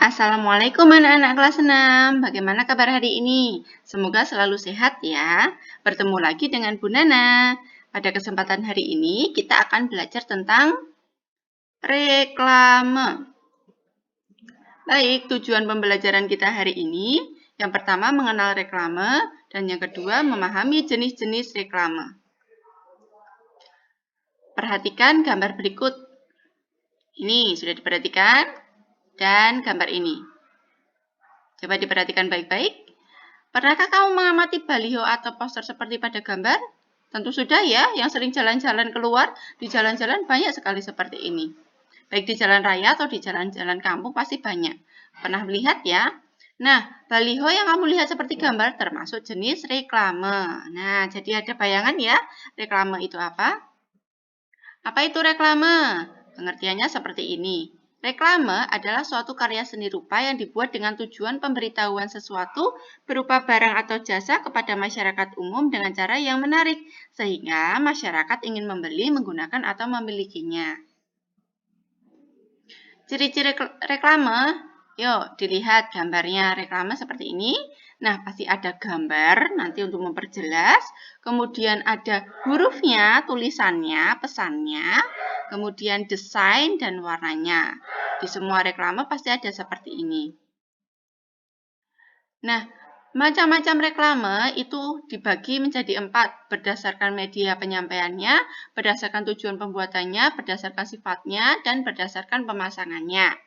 Assalamualaikum anak-anak kelas 6. Bagaimana kabar hari ini? Semoga selalu sehat ya. Bertemu lagi dengan Bu Nana. Pada kesempatan hari ini kita akan belajar tentang reklame. Baik, tujuan pembelajaran kita hari ini yang pertama mengenal reklame dan yang kedua memahami jenis-jenis reklame. Perhatikan gambar berikut. Ini sudah diperhatikan dan gambar ini. Coba diperhatikan baik-baik. Pernahkah kamu mengamati baliho atau poster seperti pada gambar? Tentu sudah ya, yang sering jalan-jalan keluar, di jalan-jalan banyak sekali seperti ini. Baik di jalan raya atau di jalan-jalan kampung pasti banyak. Pernah melihat ya? Nah, baliho yang kamu lihat seperti gambar termasuk jenis reklame. Nah, jadi ada bayangan ya, reklame itu apa? Apa itu reklame? Pengertiannya seperti ini. Reklame adalah suatu karya seni rupa yang dibuat dengan tujuan pemberitahuan sesuatu berupa barang atau jasa kepada masyarakat umum dengan cara yang menarik, sehingga masyarakat ingin membeli, menggunakan, atau memilikinya. Ciri-ciri reklame, yuk dilihat gambarnya reklame seperti ini. Nah, pasti ada gambar nanti untuk memperjelas, kemudian ada hurufnya, tulisannya, pesannya, kemudian desain dan warnanya. Di semua reklame pasti ada seperti ini. Nah, macam-macam reklame itu dibagi menjadi 4 berdasarkan media penyampaiannya, berdasarkan tujuan pembuatannya, berdasarkan sifatnya, dan berdasarkan pemasangannya.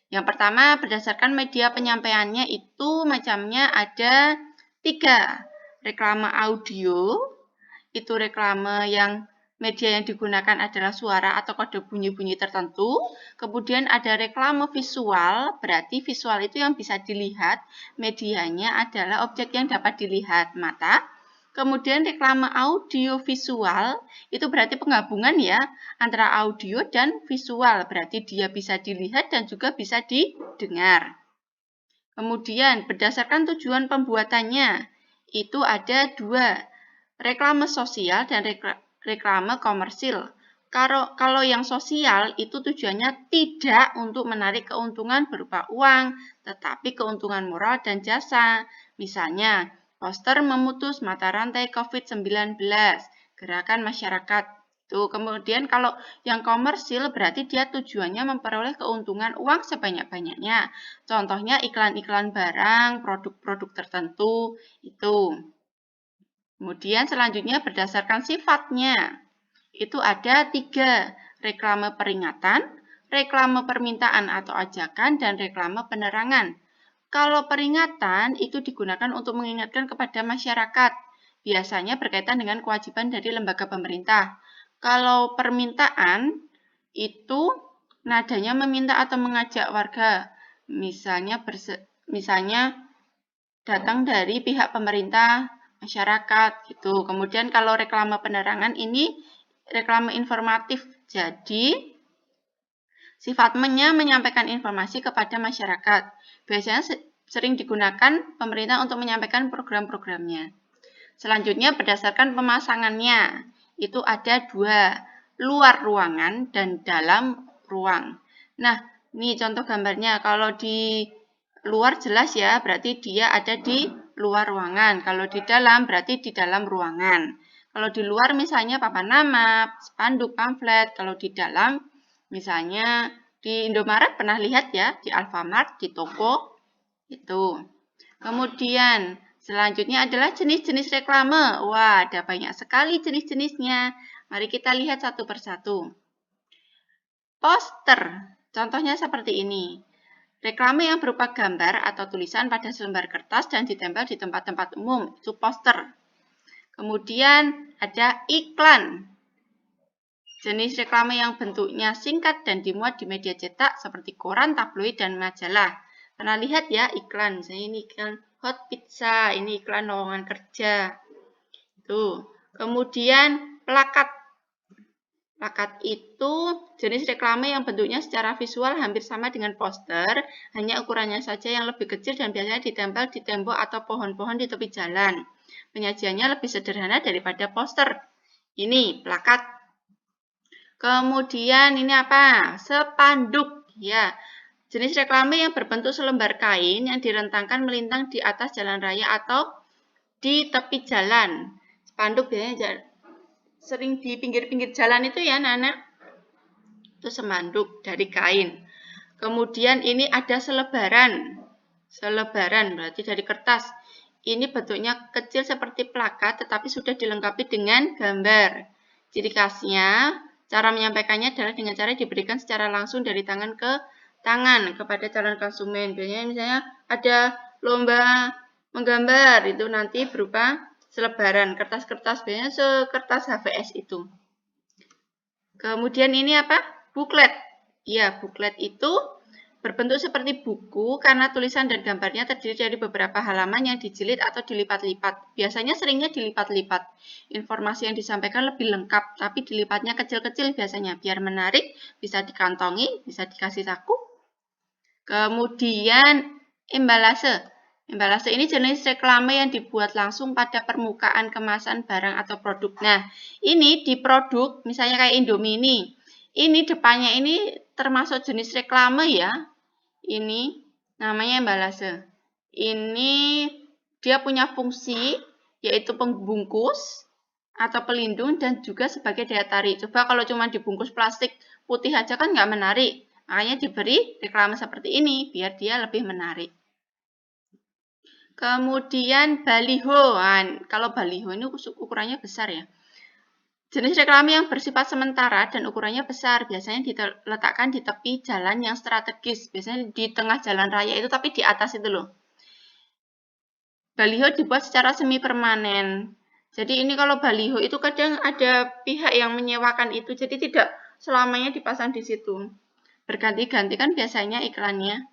Yang pertama, berdasarkan media penyampaiannya itu macamnya ada 3. Reklame audio, itu reklame yang media yang digunakan adalah suara atau kode bunyi-bunyi tertentu. Kemudian ada reklame visual, berarti visual itu yang bisa dilihat, medianya adalah objek yang dapat dilihat mata. Kemudian reklame audio visual itu berarti penggabungan ya antara audio dan visual, berarti dia bisa dilihat dan juga bisa didengar. Kemudian berdasarkan tujuan pembuatannya itu ada 2, reklame sosial dan reklame komersil. Kalau yang sosial itu tujuannya tidak untuk menarik keuntungan berupa uang, tetapi keuntungan moral dan jasa. Misalnya, poster memutus mata rantai COVID-19, gerakan masyarakat. Tuh, kemudian kalau yang komersil berarti dia tujuannya memperoleh keuntungan uang sebanyak-banyaknya. Contohnya iklan-iklan barang, produk-produk tertentu, itu. Kemudian selanjutnya berdasarkan sifatnya. Itu ada 3, reklame peringatan, reklame permintaan atau ajakan, dan reklame penerangan. Kalau peringatan itu digunakan untuk mengingatkan kepada masyarakat, biasanya berkaitan dengan kewajiban dari lembaga pemerintah. Kalau permintaan itu nadanya meminta atau mengajak warga, misalnya datang dari pihak pemerintah, masyarakat gitu. Kemudian kalau reklame penerangan ini reklame informatif, jadi sifatnya menyampaikan informasi kepada masyarakat. Biasanya sering digunakan pemerintah untuk menyampaikan program-programnya. Selanjutnya berdasarkan pemasangannya, itu ada 2, luar ruangan dan dalam ruang. Nah, ini contoh gambarnya. Kalau di luar jelas ya, berarti dia ada di luar ruangan. Kalau di dalam berarti di dalam ruangan. Kalau di luar misalnya papan nama, spanduk, pamflet. Kalau di dalam misalnya di Indomaret pernah lihat ya, di Alfamart, di toko, itu. Kemudian selanjutnya adalah jenis-jenis reklame. Wah, ada banyak sekali jenis-jenisnya. Mari kita lihat satu persatu. Poster, contohnya seperti ini. Reklame yang berupa gambar atau tulisan pada selembar kertas dan ditempel di tempat-tempat umum, itu poster. Kemudian ada iklan. Jenis reklame yang bentuknya singkat dan dimuat di media cetak seperti koran, tabloid, dan majalah. Pernah lihat ya iklan, misalnya ini iklan hot pizza, ini iklan lowongan kerja. Tuh. Kemudian plakat. Plakat itu jenis reklame yang bentuknya secara visual hampir sama dengan poster, hanya ukurannya saja yang lebih kecil dan biasanya ditempel di tembok atau pohon-pohon di tepi jalan. Penyajiannya lebih sederhana daripada poster. Ini plakat. Kemudian ini apa? Spanduk. Ya, Jenis reklame yang berbentuk selembar kain yang direntangkan melintang di atas jalan raya atau di tepi jalan. Spanduk biasanya sering di pinggir-pinggir jalan itu ya, anak-anak. Itu spanduk dari kain. Kemudian ini ada selebaran. Selebaran berarti dari kertas. Ini bentuknya kecil seperti plakat tetapi sudah dilengkapi dengan gambar. Ciri khasnya, cara menyampaikannya adalah dengan cara diberikan secara langsung dari tangan ke tangan kepada calon konsumen. Biasanya misalnya ada lomba menggambar, itu nanti berupa selebaran kertas-kertas, biasanya sekertas HVS itu. Kemudian ini apa? Buklet. Ya, buklet itu berbentuk seperti buku karena tulisan dan gambarnya terdiri dari beberapa halaman yang dijilid atau dilipat-lipat. Biasanya seringnya dilipat-lipat. Informasi yang disampaikan lebih lengkap, tapi dilipatnya kecil-kecil biasanya biar menarik, bisa dikantongi, bisa dikasih saku. Kemudian embalase. Embalase ini jenis reklame yang dibuat langsung pada permukaan kemasan barang atau produk. Nah, ini di produk, misalnya kayak Indomie ini depannya ini termasuk jenis reklame ya. Ini namanya embalase. Ini dia punya fungsi yaitu pembungkus atau pelindung dan juga sebagai daya tarik. Coba kalau cuma dibungkus plastik putih aja kan nggak menarik. Makanya diberi reklame seperti ini biar dia lebih menarik. Kemudian baliho. Nah, kalau baliho ini ukurannya besar ya. Jenis reklame yang bersifat sementara dan ukurannya besar biasanya diletakkan di tepi jalan yang strategis. Biasanya di tengah jalan raya itu tapi di atas itu loh. Baliho dibuat secara semi permanen. Jadi ini kalau baliho itu kadang ada pihak yang menyewakan itu. Jadi tidak selamanya dipasang di situ. Berganti-ganti kan biasanya iklannya.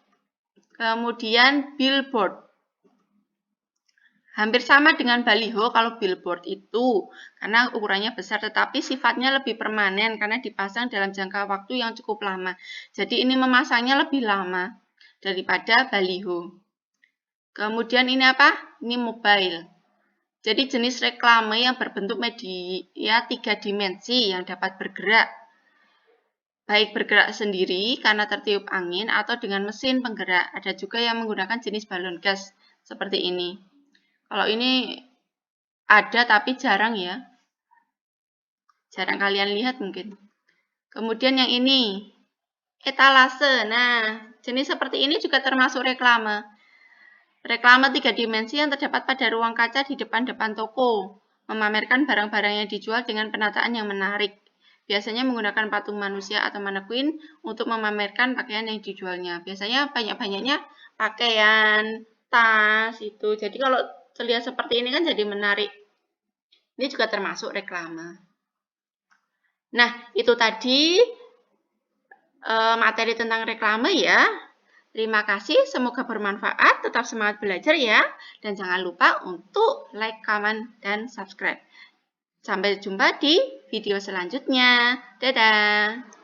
Kemudian billboard. Hampir sama dengan baliho kalau billboard itu, karena ukurannya besar tetapi sifatnya lebih permanen karena dipasang dalam jangka waktu yang cukup lama. Jadi ini memasangnya lebih lama daripada baliho. Kemudian ini apa? Ini mobile. Jadi jenis reklame yang berbentuk media 3 dimensi yang dapat bergerak. Baik bergerak sendiri karena tertiup angin atau dengan mesin penggerak. Ada juga yang menggunakan jenis balon gas seperti ini. Kalau ini ada tapi jarang ya. Jarang kalian lihat mungkin. Kemudian yang ini, etalase. Nah, jenis seperti ini juga termasuk reklame. Reklame 3 dimensi yang terdapat pada ruang kaca di depan-depan toko. Memamerkan barang-barang yang dijual dengan penataan yang menarik. Biasanya menggunakan patung manusia atau manekuin untuk memamerkan pakaian yang dijualnya. Biasanya banyak-banyaknya pakaian, tas, itu. Jadi kalau terlihat seperti ini kan jadi menarik. Ini juga termasuk reklame. Nah, itu tadi materi tentang reklame ya. Terima kasih, semoga bermanfaat. Tetap semangat belajar ya. Dan jangan lupa untuk like, comment, dan subscribe. Sampai jumpa di video selanjutnya. Dadah!